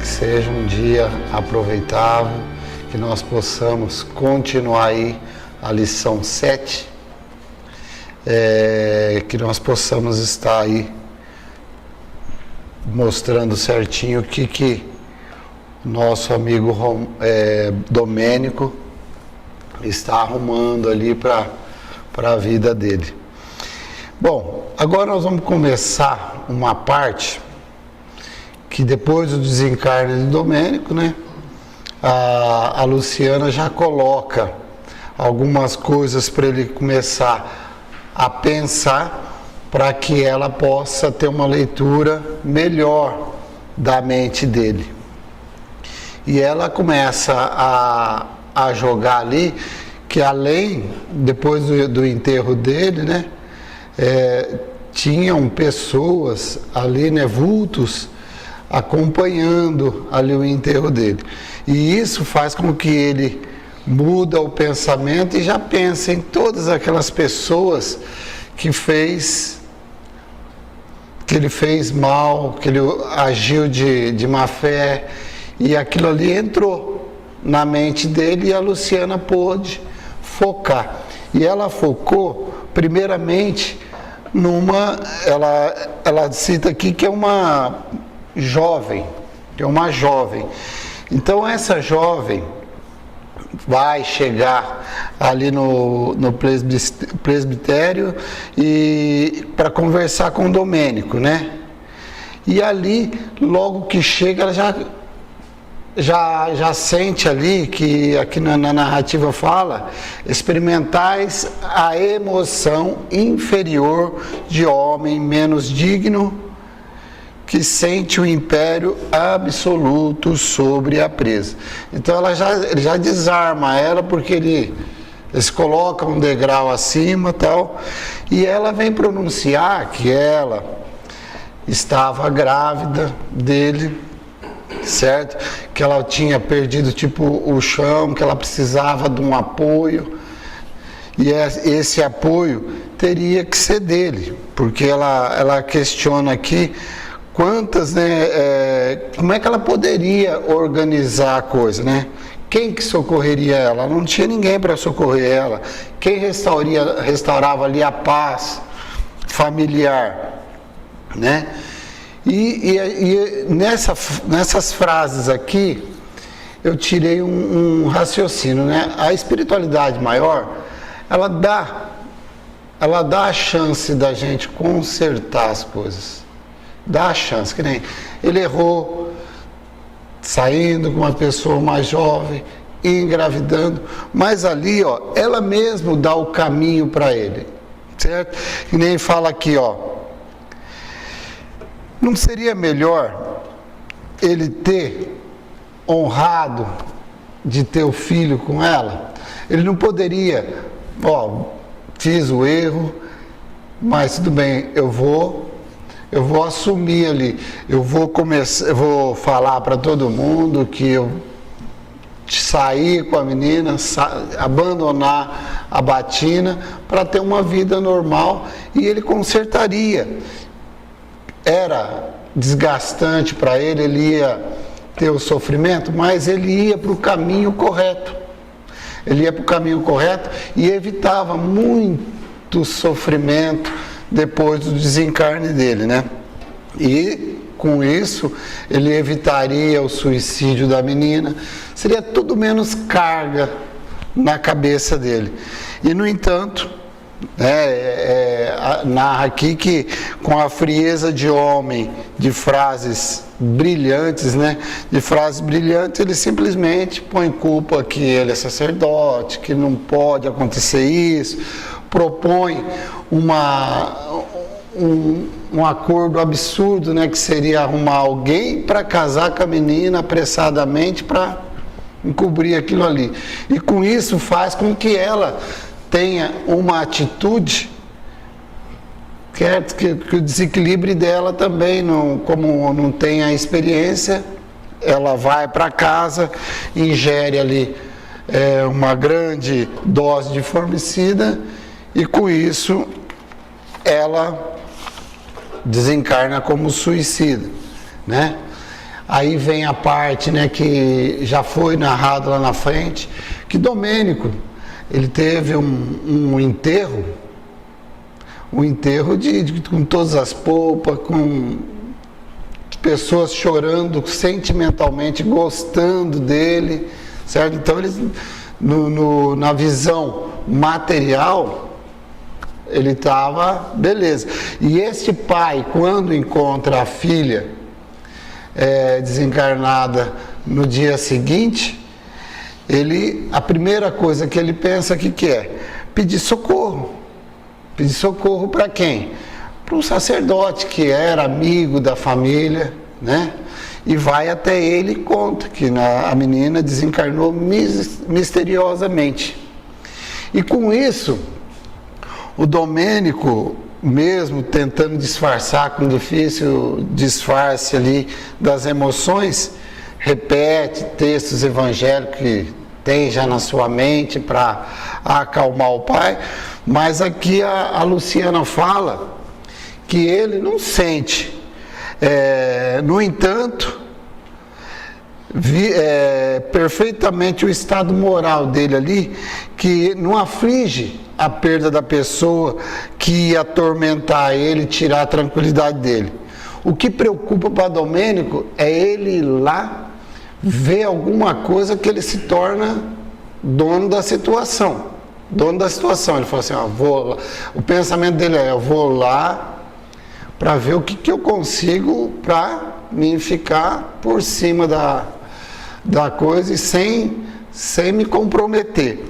que seja um dia aproveitável, que nós possamos continuar aí a lição 7, que nós possamos estar aí mostrando certinho o que nosso amigo Domênico está arrumando ali para a vida dele. Bom, agora nós vamos começar uma parte que depois do desencarne de Domênico, né, a Luciana já coloca algumas coisas para ele começar a pensar, para que ela possa ter uma leitura melhor da mente dele. E ela começa a jogar ali que além, depois do enterro dele, né, tinham pessoas ali, né, vultos, acompanhando ali o enterro dele. E isso faz com que ele muda o pensamento e já pensa em todas aquelas pessoas que ele fez mal, que ele agiu de má fé, e aquilo ali entrou na mente dele e a Luciana pôde focar. E ela focou primeiramente ela cita aqui que é uma jovem, Então essa jovem vai chegar ali no presbitério e para conversar com o Domênico, né? E ali, logo que chega, ela já sente ali, que aqui na narrativa fala, experimentais a emoção inferior de homem menos digno, que sente o império absoluto sobre a presa. Então ele já desarma ela, porque eles colocam um degrau acima, tal, e ela vem pronunciar que ela estava grávida dele, certo? Que ela tinha perdido tipo o chão, que ela precisava de um apoio, e esse apoio teria que ser dele, porque ela questiona aqui quantas, né, como é que ela poderia organizar a coisa, né? Quem que socorreria ela? Não tinha ninguém para socorrer ela. Quem restaurava ali a paz familiar, né? E nessas frases aqui, eu tirei um raciocínio, né? A espiritualidade maior, ela dá a chance da gente consertar as coisas. Dá a chance, que nem ele errou, saindo com uma pessoa mais jovem, engravidando, mas ali, ó, ela mesmo dá o caminho para ele, certo? E nem fala aqui, ó, não seria melhor ele ter honrado de ter o filho com ela? Ele não poderia, ó, fiz o erro, mas tudo bem, eu vou assumir ali, eu vou falar para todo mundo que eu saí com a menina, abandonar a batina para ter uma vida normal, e ele consertaria. Era desgastante para ele, ele ia ter o sofrimento, mas ele ia para o caminho correto. Ele ia para o caminho correto e evitava muito sofrimento depois do desencarne dele, né? E com isso ele evitaria o suicídio da menina, seria tudo menos carga na cabeça dele. E no entanto, narra aqui que com a frieza de homem, de frases brilhantes, né? De frases brilhantes, ele simplesmente põe culpa que ele é sacerdote, que não pode acontecer isso, propõe um acordo absurdo, né, que seria arrumar alguém para casar com a menina apressadamente para encobrir aquilo ali. E com isso faz com que ela tenha uma atitude que o desequilíbrio dela também, como não tem a experiência, ela vai para casa, ingere ali uma grande dose de formicida, e com isso ela desencarna como suicida, né? Aí vem a parte, né, que já foi narrado lá na frente, que Domênico, ele teve um enterro com todas as polpas, com pessoas chorando sentimentalmente, gostando dele, certo? Então eles, na visão material, ele estava beleza. E este pai, quando encontra a filha desencarnada no dia seguinte, a primeira coisa que ele pensa que é pedir socorro. Pedir socorro para quem? Para um sacerdote que era amigo da família, né? E vai até ele e conta que a menina desencarnou misteriosamente. E com isso, o Domênico, mesmo tentando disfarçar com difícil disfarce ali das emoções, repete textos evangélicos que tem já na sua mente para acalmar o pai, mas aqui a Luciana fala que ele não sente. No entanto, perfeitamente o estado moral dele ali, que não aflige a perda da pessoa que ia atormentar ele, tirar a tranquilidade dele. O que preocupa para Domênico é ele ir lá ver alguma coisa que ele se torna dono da situação. Dono da situação. Ele falou assim, vou lá. O pensamento dele eu vou lá para ver o que eu consigo para me ficar por cima da coisa e sem me comprometer.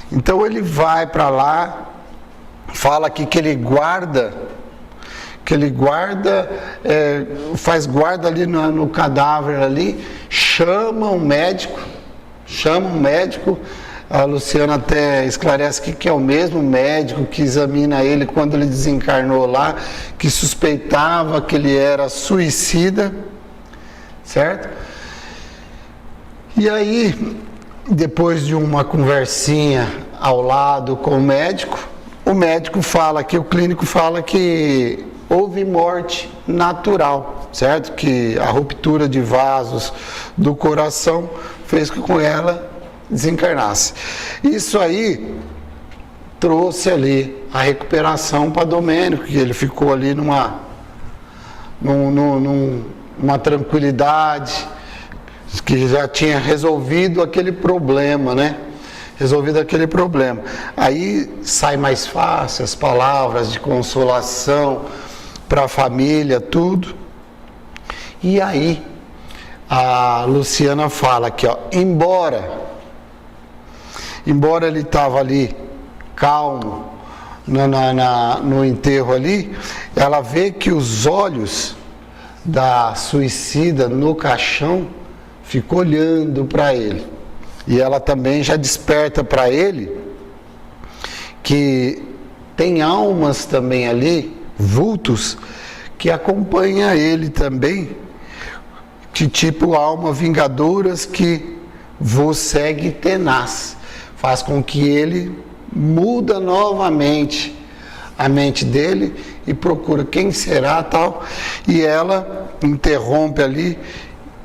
Então ele vai para lá, fala aqui que ele guarda, faz guarda ali no cadáver ali, chama um médico, a Luciana até esclarece que é o mesmo médico que examina ele quando ele desencarnou lá, que suspeitava que ele era suicida, certo? E aí, depois de uma conversinha ao lado com o médico fala que, o clínico fala que houve morte natural, certo? Que a ruptura de vasos do coração fez com que ela desencarnasse. Isso aí trouxe ali a recuperação para Domênico, que ele ficou ali numa tranquilidade, que já tinha resolvido aquele problema, né? Aí sai mais fácil as palavras de consolação para a família, tudo. E aí a Luciana fala aqui, embora ele estava ali calmo no enterro ali, ela vê que os olhos da suicida no caixão ficam olhando para ele. E ela também já desperta para ele que tem almas também ali, vultos, que acompanham ele também, que tipo alma vingadoras que vos segue tenaz. Faz com que ele muda novamente a mente dele e procura quem será tal. E ela interrompe ali,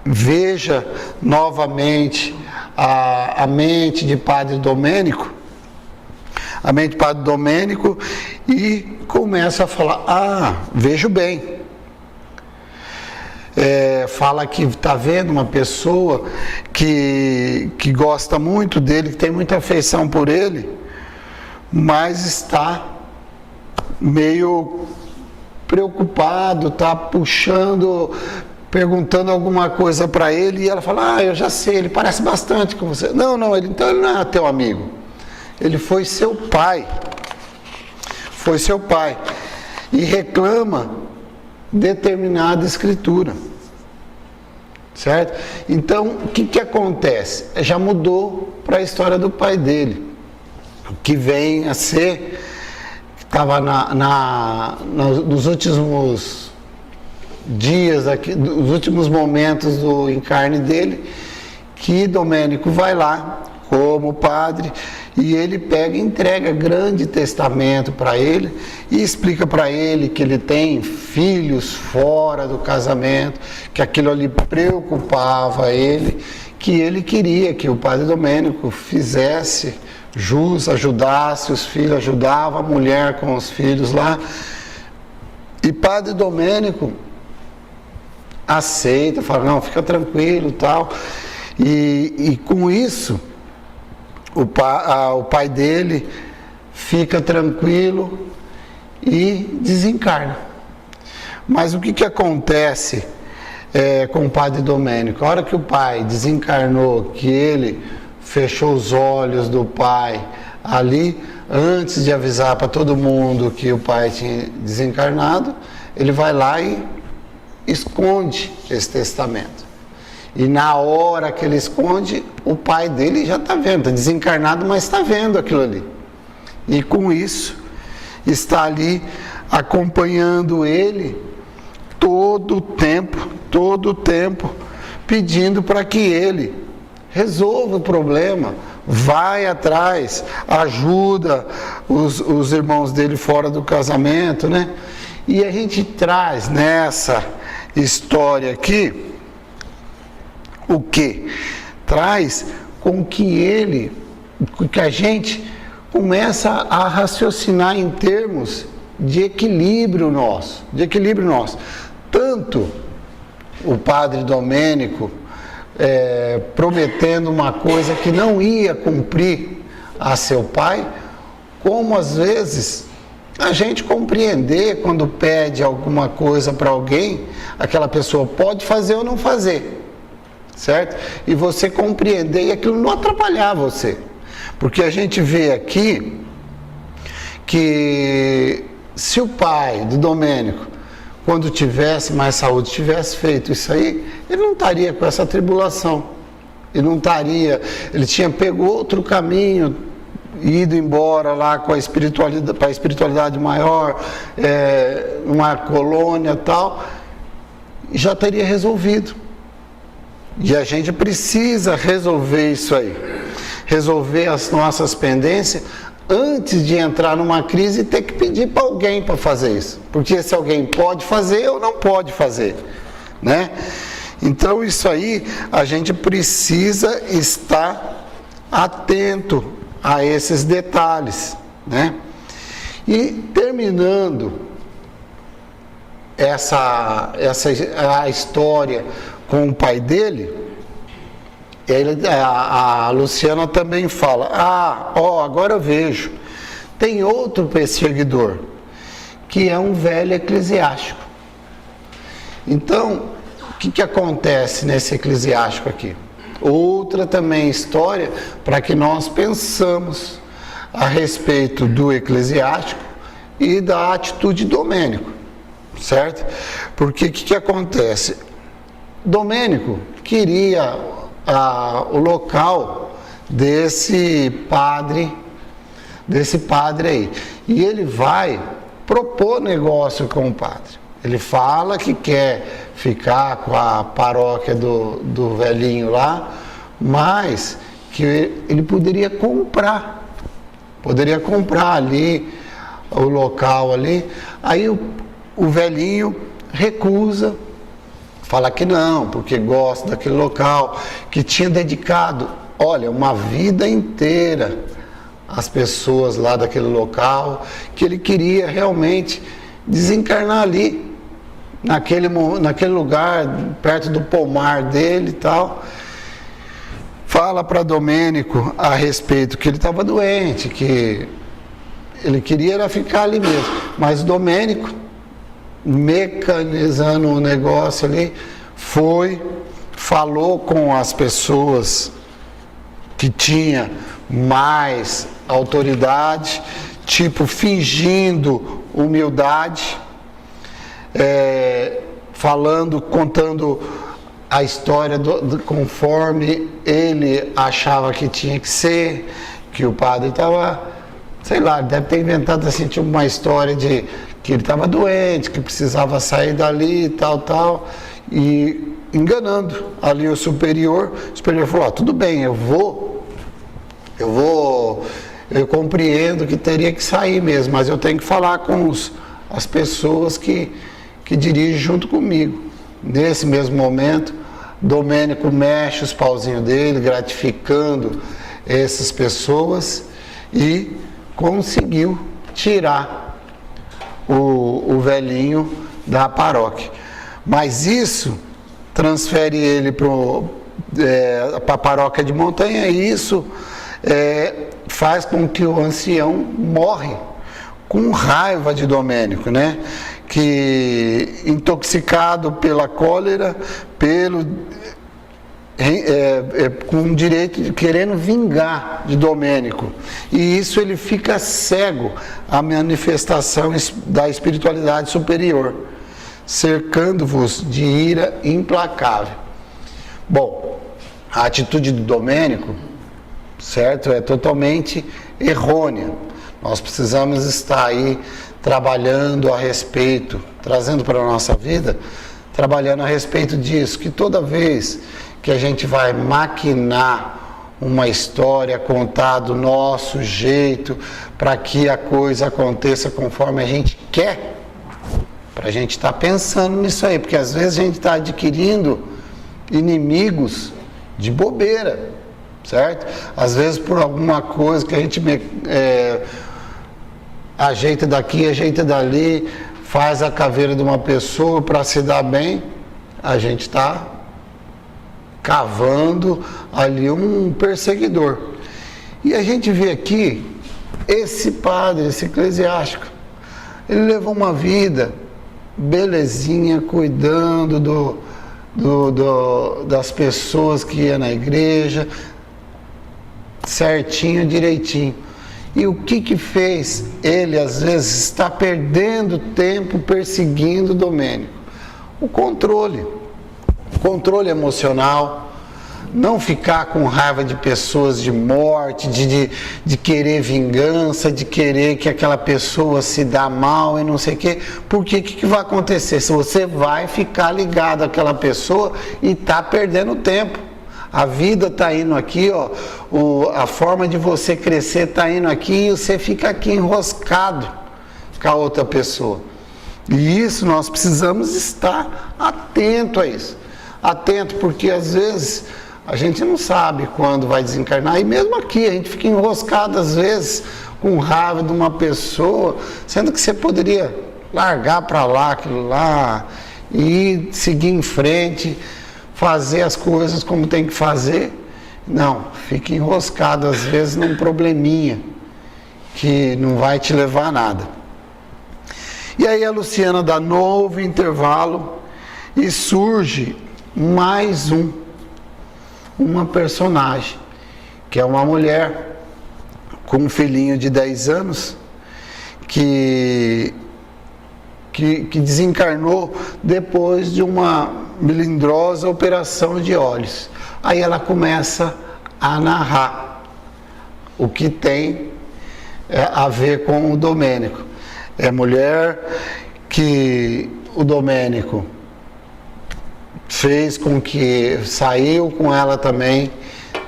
veja novamente a mente de Padre Domênico, e começa a falar, vejo bem. Fala que está vendo uma pessoa que gosta muito dele, que tem muita afeição por ele, mas está meio preocupado, está perguntando alguma coisa para ele, e ela fala, eu já sei, ele parece bastante com você. Então ele não é teu amigo, ele foi seu pai, e reclama determinada escritura, certo? Então, o que acontece? Já mudou para a história do pai dele, que vem a ser, estava nos últimos dias, aqui, nos últimos momentos do encarne dele, que Domênico vai lá, como padre, E ele pega e entrega grande testamento para ele e explica para ele que ele tem filhos fora do casamento, que aquilo ali preocupava ele, que ele queria que o padre Domênico fizesse jus, ajudasse os filhos, ajudava a mulher com os filhos lá. E padre Domênico aceita, fala, não, fica tranquilo, tal. E com isso o pai dele fica tranquilo e desencarna. Mas o que acontece com o padre Domênico? A hora que o pai desencarnou, que ele fechou os olhos do pai ali, antes de avisar para todo mundo que o pai tinha desencarnado, ele vai lá e esconde esse testamento. E na hora que ele esconde, o pai dele já está vendo, está desencarnado, mas está vendo aquilo ali. E com isso, está ali acompanhando ele todo o tempo, pedindo para que ele resolva o problema, vai atrás, ajuda os irmãos dele fora do casamento, né? E a gente traz nessa história aqui, o que? Traz com que a gente começa a raciocinar em termos de equilíbrio nosso, Tanto o padre Domênico prometendo uma coisa que não ia cumprir a seu pai, como às vezes a gente compreender quando pede alguma coisa para alguém, aquela pessoa pode fazer ou não fazer. Certo? E você compreender e aquilo não atrapalhar você. Porque a gente vê aqui que se o pai do Domênico, quando tivesse mais saúde, tivesse feito isso aí, ele não estaria com essa tribulação. Ele tinha pego outro caminho, ido embora lá com a espiritualidade maior, numa colônia e tal, e já teria resolvido. E a gente precisa resolver isso aí, resolver as nossas pendências antes de entrar numa crise e ter que pedir para alguém para fazer isso, porque esse alguém pode fazer ou não pode fazer, né? Então isso aí a gente precisa estar atento a esses detalhes, né? E terminando a história com o pai dele, a Luciana também fala, agora eu vejo, tem outro perseguidor, que é um velho eclesiástico. Então, o que acontece nesse eclesiástico aqui? Outra também história para que nós pensamos a respeito do eclesiástico e da atitude de Domênico, certo? Porque o que acontece? Domênico queria o local desse padre aí, e ele vai propor negócio com o padre. Ele fala que quer ficar com a paróquia do velhinho lá, mas que ele poderia comprar ali o local ali. Aí o velhinho recusa, fala que não, porque gosta daquele local, que tinha dedicado, uma vida inteira às pessoas lá daquele local, que ele queria realmente desencarnar ali, naquele lugar, perto do pomar dele e tal. Fala para Domênico a respeito que ele estava doente, que ele queria era ficar ali mesmo, mas Domênico, mecanizando o negócio ali, falou com as pessoas que tinha mais autoridade, fingindo humildade, contando a história conforme ele achava que tinha que ser, que o padre estava, deve ter inventado assim, uma história de que ele estava doente, que precisava sair dali, tal, e enganando ali o superior falou, tudo bem, eu vou Eu compreendo que teria que sair mesmo, mas eu tenho que falar com as pessoas que dirigem junto comigo. Nesse mesmo momento, Domênico mexe os pauzinhos dele, gratificando essas pessoas, e conseguiu tirar o velhinho da paróquia. Mas isso transfere ele para a paróquia de Montanha, e isso faz com que o ancião morre com raiva de Domênico, né? Que intoxicado pela cólera, com direito de querendo vingar de Domênico, e isso ele fica cego à manifestação da espiritualidade superior, cercando-vos de ira implacável. Bom, a atitude do Domênico, certo, é totalmente errônea. Nós precisamos estar aí trabalhando a respeito, trazendo para a nossa vida, trabalhando a respeito disso, que toda vez que a gente vai maquinar uma história, contar do nosso jeito, para que a coisa aconteça conforme a gente quer, para a gente estar pensando nisso aí, porque às vezes a gente está adquirindo inimigos de bobeira, certo? Às vezes por alguma coisa que a gente ajeita daqui, ajeita dali, faz a caveira de uma pessoa para se dar bem, a gente está cavando ali um perseguidor. E a gente vê aqui esse padre, esse eclesiástico, ele levou uma vida belezinha, cuidando das pessoas que iam na igreja, certinho, direitinho. E o que fez ele, às vezes, está perdendo tempo perseguindo Domênico? O controle emocional, não ficar com raiva de pessoas, de morte, de querer vingança, de querer que aquela pessoa se dá mal e não sei o quê. Porque o que vai acontecer? Se você vai ficar ligado àquela pessoa e está perdendo tempo. A vida está indo aqui, ó, a forma de você crescer está indo aqui, e você fica aqui enroscado com a outra pessoa. E isso nós precisamos estar atento a isso. Atento, porque às vezes a gente não sabe quando vai desencarnar, e mesmo aqui a gente fica enroscado às vezes com raiva de uma pessoa, sendo que você poderia largar para lá aquilo lá e seguir em frente, fazer as coisas como tem que fazer. Não, fica enroscado às vezes num probleminha que não vai te levar a nada. E aí a Luciana dá novo intervalo e surge mais uma personagem, que é uma mulher com um filhinho de 10 anos que desencarnou depois de uma melindrosa operação de olhos. Aí ela começa a narrar o que tem a ver com o Domênico. É mulher que o Domênico fez com que saiu com ela também,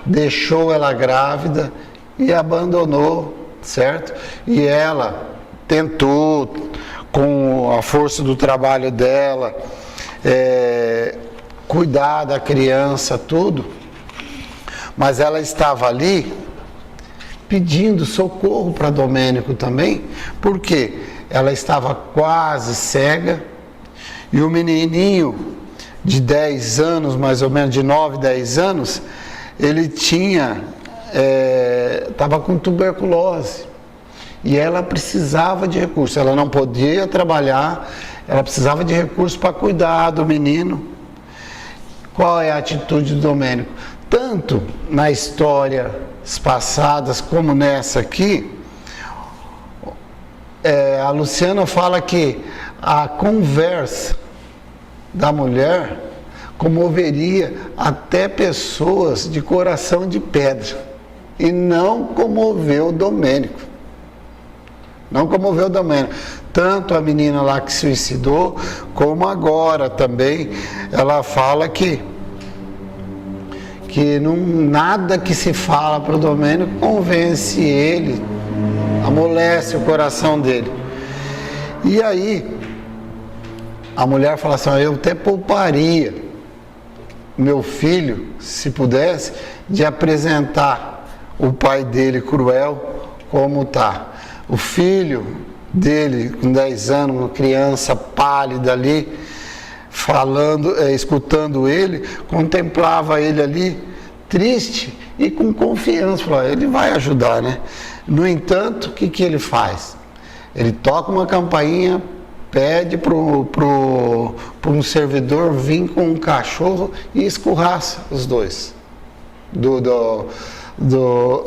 deixou ela grávida e abandonou, certo? E ela tentou, com a força do trabalho dela, cuidar da criança, tudo, mas ela estava ali pedindo socorro para Domênico também, porque ela estava quase cega e o menininho de 10 anos, mais ou menos, de 9, 10 anos, ele estava com tuberculose e ela precisava de recursos, ela não podia trabalhar, ela precisava de recursos para cuidar do menino. Qual é a atitude do Domênico? Tanto na história passadas como nessa aqui, a Luciana fala que a conversa da mulher comoveria até pessoas de coração de pedra, e não comoveu o Domênico. Não comoveu o Domênico. Tanto a menina lá que se suicidou, como agora também, ela fala que que nada que se fala para o Domênico convence ele, amolece o coração dele. E aí, a mulher fala assim, eu até pouparia meu filho, se pudesse, de apresentar o pai dele cruel como tá. O filho dele, com 10 anos, uma criança pálida ali, falando, escutando ele, contemplava ele ali, triste e com confiança, falou, ele vai ajudar, né? No entanto, o que ele faz? Ele toca uma campainha, pede para um servidor vir com um cachorro e escorraça os dois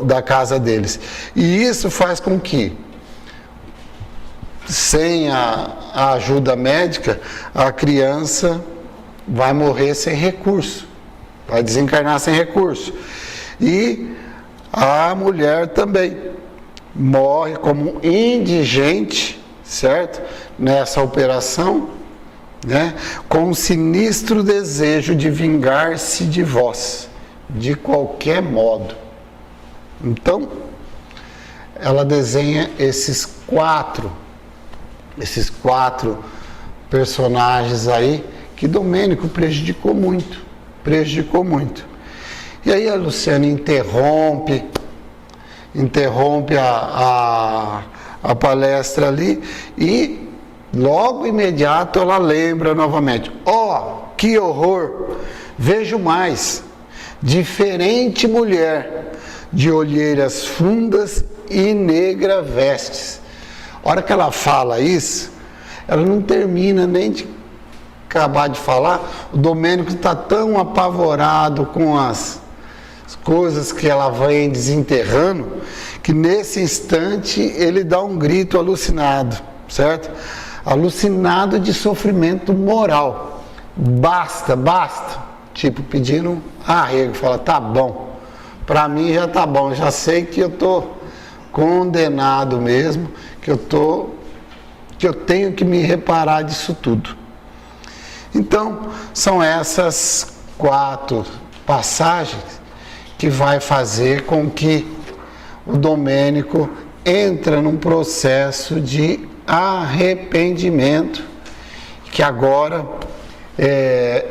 da casa deles. E isso faz com que, sem a ajuda médica, a criança vai morrer sem recurso, vai desencarnar sem recurso. E a mulher também morre como indigente, certo? Nessa operação, né? Com um sinistro desejo de vingar-se de vós, de qualquer modo. Então, ela desenha esses quatro personagens aí que Domênico prejudicou muito. E aí a Luciana interrompe a palestra ali e logo imediato ela lembra novamente, que horror, vejo mais, diferente mulher, de olheiras fundas e negra vestes. A hora que ela fala isso, ela não termina nem de acabar de falar, o Domênico está tão apavorado com as coisas que ela vem desenterrando, que nesse instante ele dá um grito alucinado, certo? Alucinado de sofrimento moral. Basta, tipo pedindo arrego, fala, tá bom, para mim já tá bom, já sei que eu tô condenado mesmo, que eu tenho que me reparar disso tudo. Então, são essas 4 passagens que vai fazer com que o Domênico entre num processo de arrependimento, que agora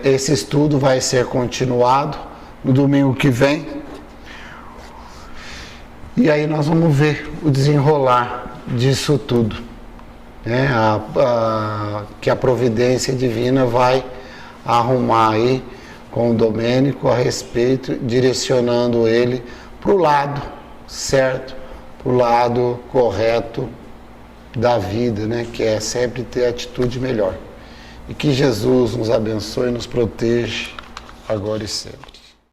esse estudo vai ser continuado no domingo que vem. E aí nós vamos ver o desenrolar disso tudo, né? Que a providência divina vai arrumar aí com o Domênico a respeito, direcionando ele para o lado certo, para o lado correto da vida, né? Que é sempre ter atitude melhor. E que Jesus nos abençoe e nos proteja agora e sempre.